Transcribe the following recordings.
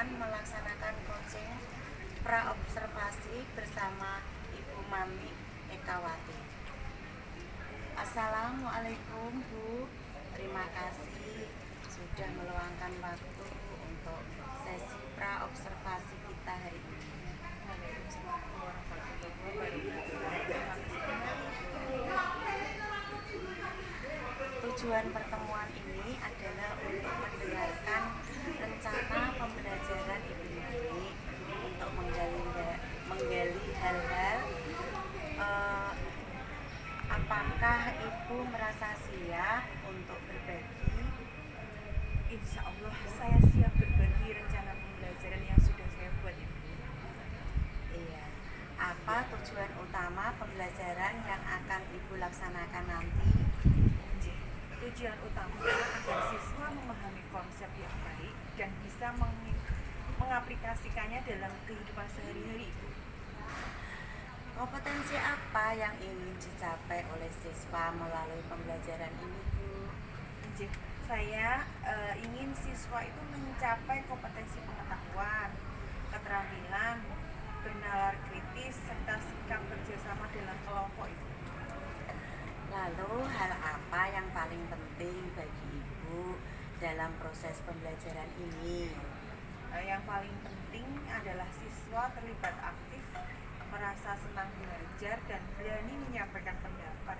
akan melaksanakan coaching praobservasi bersama Ibu Mami Ekawati. Assalamualaikum Bu, terima kasih sudah meluangkan waktu untuk sesi praobservasi kita hari ini. Tujuan pertemuan ini adalah untuk mendengarkan rencana pembelajaran Ibu Mami untuk menggali hal-hal apakah Ibu merasa siap untuk berbagi? Insya Allah saya siap berbagi rencana pembelajaran yang sudah saya buat Ibu. Iya. Apa tujuan utama pembelajaran yang akan Ibu laksanakan nanti? Tujuan utama agar siswa memahami konsep yang baik dan bisa mengaplikasikannya dalam kehidupan sehari-hari. Kompetensi apa yang ingin dicapai oleh siswa melalui pembelajaran ini, Bu? Saya ingin siswa itu mencapai kompetensi pengetahuan, keterampilan, bernalar kritis, serta sikap kerjasama dalam kelompok itu. Lalu hal apa yang paling penting bagi Ibu dalam proses pembelajaran ini? Yang paling penting adalah siswa terlibat aktif, merasa senang belajar, dan berani menyampaikan pendapat.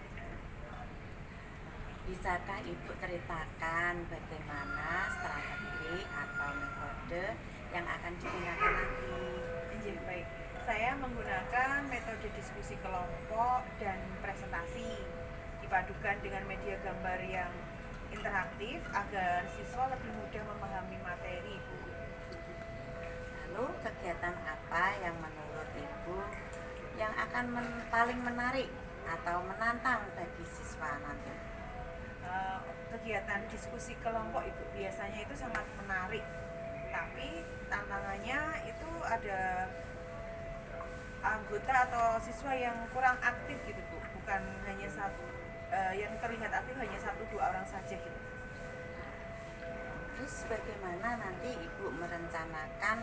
Bisakah Ibu ceritakan bagaimana strategi atau metode yang akan digunakan nanti? Baik, saya menggunakan metode diskusi kelompok dan presentasi, dipadukan dengan media gambar yang interaktif agar siswa lebih mudah memahami materi, Bu. Lalu kegiatan apa yang menurut Ibu yang akan paling menarik atau menantang bagi siswa nanti? Kegiatan diskusi kelompok Ibu biasanya itu sangat menarik, tapi tantangannya itu ada anggota atau siswa yang kurang aktif gitu Bu, bukan hanya satu, yang terlihat aktif hanya 1-2 orang saja gitu. Terus bagaimana nanti Ibu merencanakan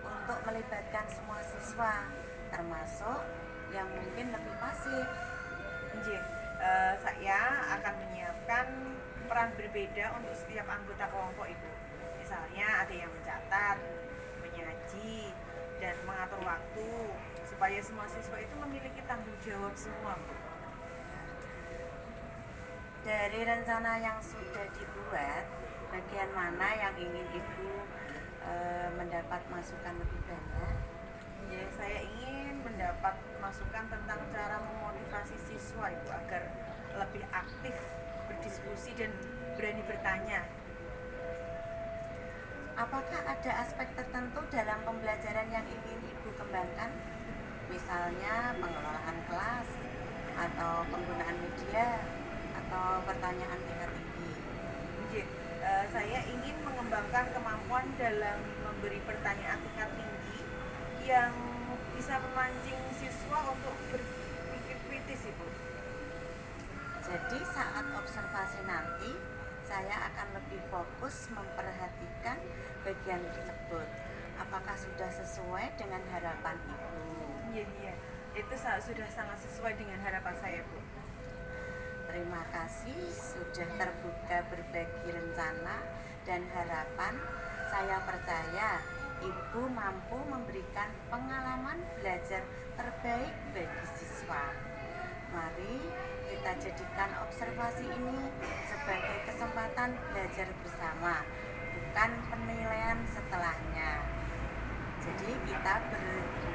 untuk melibatkan semua siswa, termasuk yang mungkin lebih pasif? Saya akan menyiapkan peran berbeda untuk setiap anggota kelompok Ibu. Misalnya ada yang mencatat, menyaji, dan mengatur waktu supaya semua siswa itu memiliki tanggung jawab semua, Bu. Dari rencana yang sudah dibuat, bagian mana yang ingin Ibu mendapat masukan lebih banyak? Saya ingin mendapat masukan tentang cara memotivasi siswa Ibu agar lebih aktif berdiskusi dan berani bertanya. Apakah ada aspek tertentu dalam pembelajaran yang ingin Ibu kembangkan? Misalnya pengelolaan kelas, atau penggunaan media, atau pertanyaan tingkat tinggi? Saya ingin mengembangkan kemampuan dalam memberi pertanyaan tingkat tinggi yang bisa memancing siswa untuk berpikir kritis, Ibu. Jadi saat observasi nanti, saya akan lebih fokus memperhatikan bagian tersebut. Apakah sudah sesuai dengan harapan Ibu? Iya. Itu sudah sangat sesuai dengan harapan saya, Bu. Terima kasih sudah terbuka berbagi rencana dan harapan. Saya percaya Ibu mampu memberikan pengalaman belajar terbaik bagi siswa. Mari kita jadikan observasi ini sebagai kesempatan belajar bersama, bukan penilaian setelahnya. Jadi kita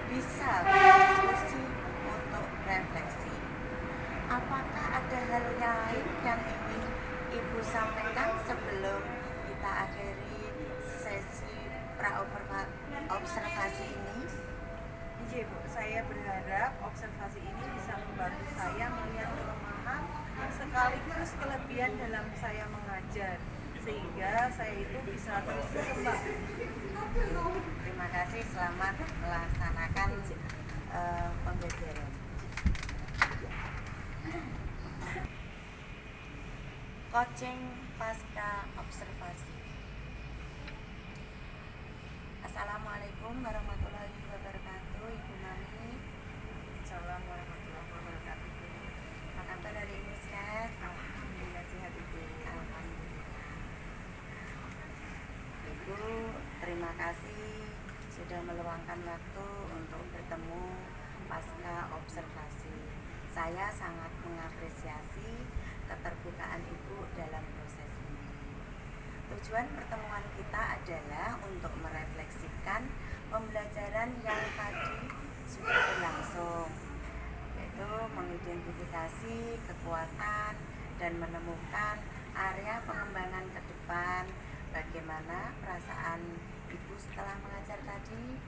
bisa berdiskusi untuk refleksi. Apakah ada hal lain yang ingin Ibu sampaikan sebelum kita akhiri sesi observasi ini? Iya, Bu, saya berharap observasi ini bisa membantu saya melihat kelemahan sekaligus kelebihan dalam saya mengajar, sehingga saya itu bisa terus berkembang. Terima kasih, selamat melaksanakan pembelajaran. Coaching pasca observasi. Assalamualaikum. Assalamualaikum warahmatullahi wabarakatuh, Ibu Mami. Assalamualaikum warahmatullahi wabarakatuh. Apa kabar hari ini, sehat? Alhamdulillah sehat Ibu. Alhamdulillah. Ibu, terima kasih sudah meluangkan waktu untuk bertemu pasca observasi. Saya sangat mengapresiasi keterbukaan Ibu dalam proses ini. Tujuan pertemuan kita adalah untuk merefleksikan pembelajaran yang tadi sudah berlangsung, yaitu mengidentifikasi kekuatan dan menemukan area pengembangan ke depan. Bagaimana perasaan Ibu setelah mengajar tadi?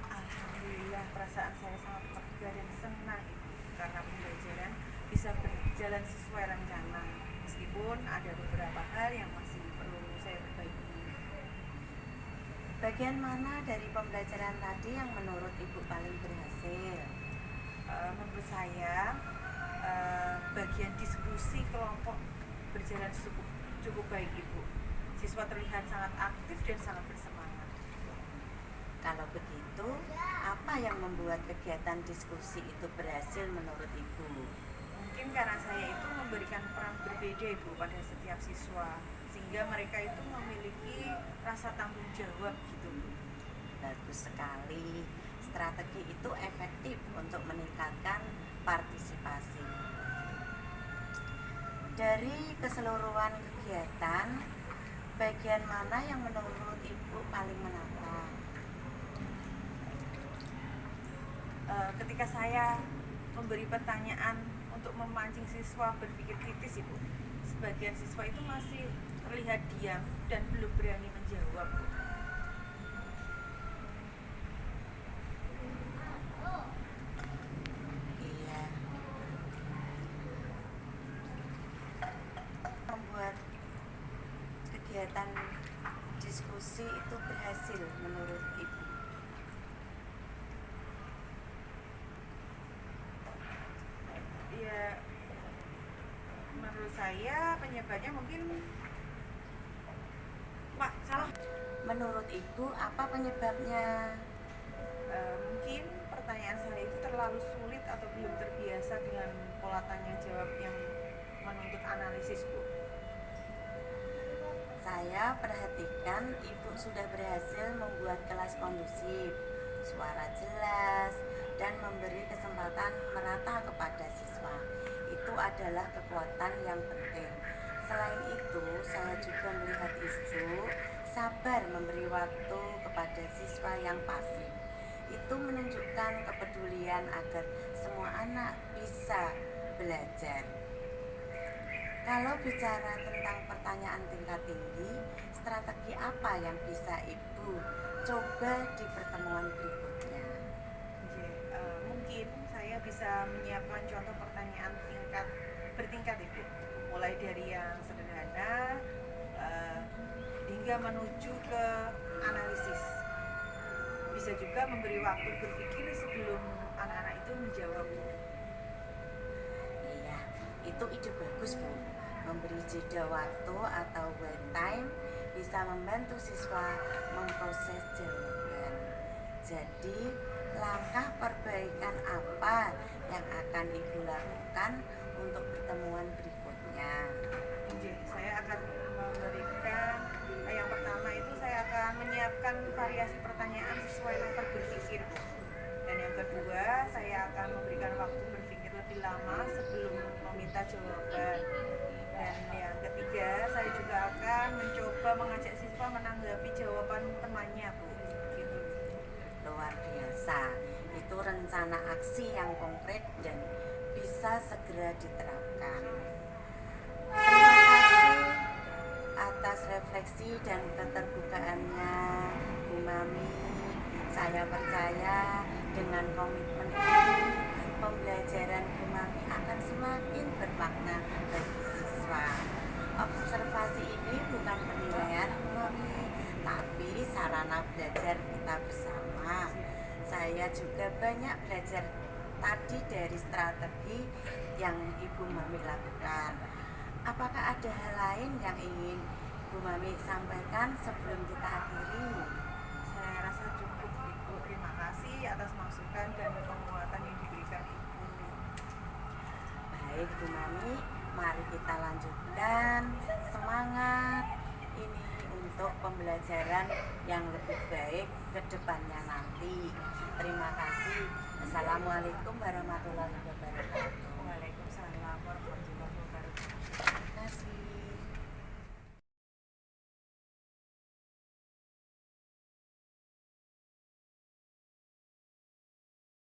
Alhamdulillah perasaan saya sangat lega dan senang Ibu, karena pembelajaran bisa berjalan sesuai rencana, meskipun ada beberapa hal yang masih perlu saya perbaiki. Bagian mana dari pembelajaran tadi yang menurut Ibu paling berhasil? Menurut saya bagian diskusi kelompok berjalan cukup baik Ibu. Siswa terlihat sangat aktif dan sangat bersemangat. Kalau begitu, apa yang membuat kegiatan diskusi itu berhasil menurut Ibu? Mungkin karena saya itu memberikan peran berbeda Ibu pada setiap siswa, sehingga mereka itu memiliki rasa tanggung jawab gitu Bu. Bagus sekali. Strategi itu efektif untuk meningkatkan partisipasi. Dari keseluruhan kegiatan, bagian mana yang menurut Ibu paling menantang? Ketika saya memberi pertanyaan untuk memancing siswa berpikir kritis Ibu, sebagian siswa itu masih terlihat diam dan belum berani menjawab Bu. Iya. Membuat kegiatan diskusi itu berhasil menurut Ibu. Ya, menurut saya penyebabnya mungkin Pak, salah. Menurut Ibu apa penyebabnya? Mungkin pertanyaan saya itu terlalu sulit atau belum terbiasa dengan pola tanya jawab yang menuntut analisis Bu. Saya perhatikan Ibu sudah berhasil membuat kelas kondusif, suara jelas, dan memberi kesempatan merata kepada siswa. Itu adalah kekuatan yang penting. Selain itu, saya juga melihat Ibu sabar memberi waktu kepada siswa yang pasif. Itu menunjukkan kepedulian agar semua anak bisa belajar. Kalau bicara tentang pertanyaan tingkat tinggi, strategi apa yang bisa Ibu coba di pertemuan berikutnya? Mungkin saya bisa menyiapkan contoh pertanyaan bertingkat Ibu, mulai dari yang sederhana hingga menuju ke analisis. Bisa juga memberi waktu berpikir sebelum anak-anak itu menjawab. Iya, itu ide bagus Bu. Memberi jeda waktu atau wait time bisa membantu siswa memproses jawaban. Jadi, langkah perbaikan apa yang akan Ibu lakukan untuk pertemuan berikutnya? Saya akan memberikan yang pertama itu saya akan menyiapkan variasi pertanyaan sesuai level berpikir Bu. Dan yang kedua, saya akan memberikan waktu berpikir lebih lama sebelum meminta jawaban. Dan yang ketiga, saya juga akan mencoba mengajak siswa menanggapi jawaban temannya Bu. Gitu. Luar biasa. Itu rencana aksi yang konkret dan bisa segera diterapkan. Terima kasih atas refleksi dan keterbukaannya Bu Mami. Saya percaya dengan komitmen ini pembelajaran Bu Mami akan semakin bermakna bagi siswa. Observasi ini bukan penilaian Bu Mami, tapi sarana belajar kita bersama. Saya juga banyak belajar tadi dari strategi yang Ibu Mami lakukan. Apakah ada hal lain yang ingin Bu Mami sampaikan sebelum kita akhiri? Saya rasa cukup Ibu. Terima kasih atas masukan dan penguatan yang diberikan Ibu. Baik Bu Mami, mari kita lanjutkan. Semangat ini untuk pembelajaran yang lebih baik ke depannya nanti. Terima kasih. Assalamualaikum warahmatullahi wabarakatuh.